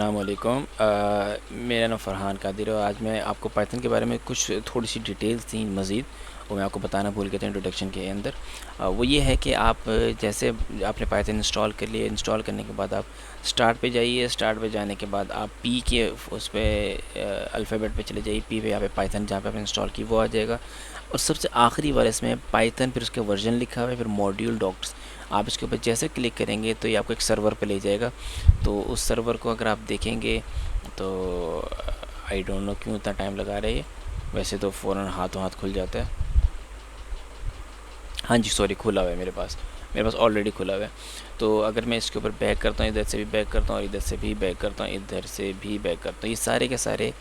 अस्सलामुअलैकुम। मेरा नाम फ़रहान कादिर है और आज मैं आपको पाइथन के बारे में कुछ थोड़ी सी डिटेल्स थी मज़ीद, वो मैं आपको बताना भूल गया था इंट्रोडक्शन के अंदर। वो ये है कि आप जैसे आपने पाइथन इंस्टॉल कर लिया, इंस्टॉल करने के बाद आप स्टार्ट पे जाइए। स्टार्ट पे जाने के बाद आप पी के उस पर अल्फ़ाबेट पे चले जाइए। पी पे यहाँ पे पाइथन जहाँ पे आपने इंस्टॉल की वो आ जाएगा। और सबसे आखिरी वाले इसमें पाइथन, फिर उसके वर्जन लिखा हुआ है, फिर मॉड्यूल डॉक्स। आप इसके ऊपर जैसे क्लिक करेंगे तो ये आपको एक सर्वर पे ले जाएगा। तो उस सर्वर को अगर आप देखेंगे तो आई डोंट नो क्यों इतना टाइम लगा रही है। वैसे तो फ़ौरन हाथों हाथ खुल जाता है। हाँ जी, सॉरी, खुला हुआ है मेरे पास ऑलरेडी खुला हुआ है। तो अगर मैं इसके ऊपर बैक करता हूँ, इधर से भी बैक करता हूँ और इधर से भी बैक करता हूँ, इधर से भी बैक करता हूँ, ये सारे के सारे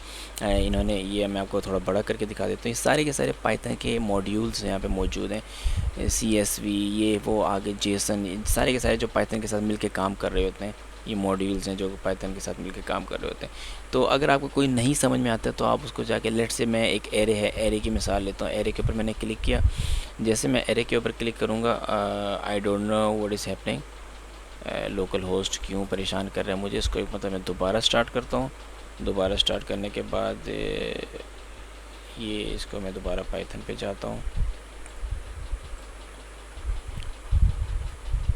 इन्होंने, ये मैं आपको थोड़ा बड़ा करके दिखा देता हूँ। ये सारे के सारे पाइथन के मॉड्यूल्स यहाँ पे मौजूद हैं। CSV, ये वो, आगे जेसन, सारे के सारे जो पाइथन के साथ मिलके काम कर रहे होते हैं, ये मॉड्यूल्स हैं जो पाइथन के साथ मिलकर काम कर रहे होते हैं। तो अगर आपको कोई नहीं समझ में आता है तो आप उसको जाके, लेट से मैं एक एरे है, एरे की मिसाल लेता हूँ। एरे के ऊपर मैंने क्लिक किया। जैसे मैं एरे के ऊपर क्लिक करूँगा, I don't know what is happening, local host क्यों परेशान कर रहा है मुझे। इसको एक मतलब मैं दोबारा स्टार्ट करता हूँ। दोबारा स्टार्ट करने के बाद ये इसको मैं दोबारा पाइथन पे जाता हूँ।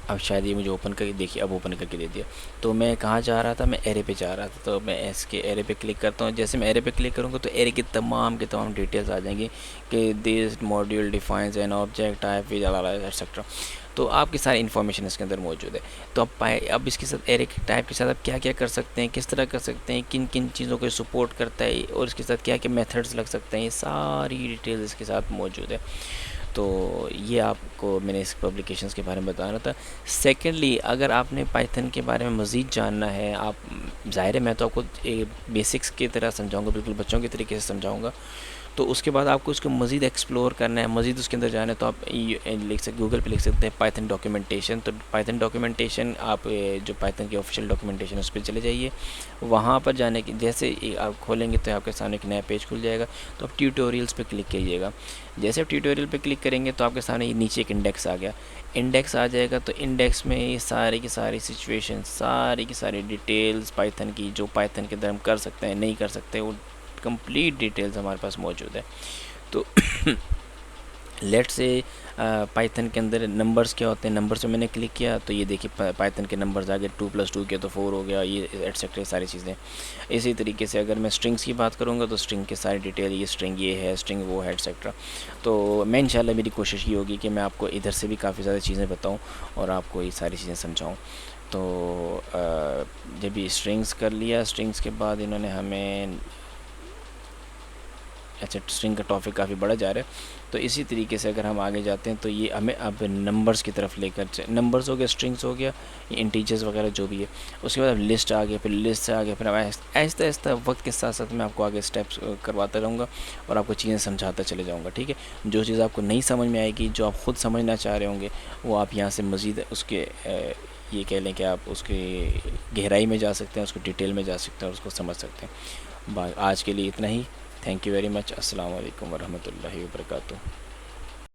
अब शायद ये मुझे ओपन करके, देखिए अब ओपन करके दे दिया। तो मैं कहाँ जा रहा था, मैं एरे पे जा रहा था। तो मैं इसके एरे पे क्लिक करता हूँ। जैसे मैं एरे पे क्लिक करूँगा तो एरे की तमाम डिटेल्स आ जाएंगी कि this module defines an object type etcetera. तो आपकी सारी इन्फॉर्मेशन इसके अंदर मौजूद है। तो अब इसके साथ एरे के टाइप के साथ आप क्या क्या कर सकते हैं, किस तरह कर सकते हैं, किन किन चीज़ों को सपोर्ट करता है और इसके साथ क्या क्या मेथड्स लग सकते हैं, ये सारी डिटेल्स इसके साथ मौजूद है। तो ये आपको मैंने इस पब्लिकेशंस के बारे में बताना था। सेकेंडली, अगर आपने पाइथन के बारे में मज़ीद जानना है, आप, ज़ाहिर है मैं तो आपको बेसिक्स की तरह समझाऊंगा, बिल्कुल बच्चों के तरीके से समझाऊंगा। तो उसके बाद आपको उसको मज़ीद एक्सप्लोर करना है, मज़ीद उसके अंदर जाना है, तो आप लिख सकते, गूगल पे लिख सकते हैं पाइथन डॉक्यूमेंटेशन। तो पाइथन डॉक्यूमेंटेशन, आप जो पाइथन की ऑफिशियल डॉक्यूमेंटेशन उस पर चले जाइए। वहाँ पर जाने की जैसे आप खोलेंगे तो आपके सामने एक नया पेज खुल जाएगा। तो आप ट्यूटोरियल्स पे क्लिक कीजिएगा। जैसे आप ट्यूटोरियल पे क्लिक करेंगे तो आपके सामने ये नीचे एक इंडेक्स आ गया। इंडेक्स आ जाएगा तो इंडेक्स में ये सारी की सारी सिचुएशन, सारी की सारी डिटेल्स पाइथन की, जो पाइथन के अंदर हम कर सकते हैं, नहीं कर सकते, वो कंप्लीट डिटेल्स हमारे पास मौजूद है। तो लेट से पाइथन के अंदर नंबर्स क्या होते हैं, नंबर्स पे मैंने क्लिक किया तो ये देखिए पाइथन के नंबर्स आ गए, 2+2 किया तो 4 हो गया, ये एटसेट्रा सारी चीज़ें। इसी तरीके से अगर मैं स्ट्रिंग्स की बात करूँगा तो स्ट्रिंग के सारी डिटेल, ये स्ट्रिंग ये है, स्ट्रिंग वो है, एटसेट्रा। तो मैं इंशाल्लाह, मेरी कोशिश ये होगी कि मैं आपको इधर से भी काफ़ी ज़्यादा चीज़ें बताऊँ और आपको ये सारी चीज़ें समझाऊँ। तो जब ये स्ट्रिंग्स कर लिया, स्ट्रिंग्स के बाद इन्होंने हमें, अच्छा, स्ट्रिंग का टॉपिक काफ़ी बड़ा जा रहा है। तो इसी तरीके से अगर हम आगे जाते हैं तो ये हमें अब नंबर्स की तरफ लेकर, नंबर्स हो गया, स्ट्रिंग्स हो गया, ये इंटीजर्स वगैरह जो भी है। उसके बाद अब लिस्ट आ गया, फिर लिस्ट से आगे, फिर आहिस्ता आहिस्ता वक्त के साथ साथ मैं आपको आगे स्टेप्स करवाता रहूँगा और आपको चीज़ें समझाता चले जाऊँगा। ठीक है, जो चीज़ आपको नहीं समझ में आएगी, जो आप ख़ुद समझना चाह रहे होंगे, वो आप यहाँ से मज़ीद उसके ये कह लें कि आप उसके गहराई में जा सकते हैं, उसको डिटेल में जा सकते हैं और उसको समझ सकते हैं। आज के लिए इतना ही। Thank you very much. अस्सलाम वालेकुम वरहमतुल्लाहि वबरकातुहू।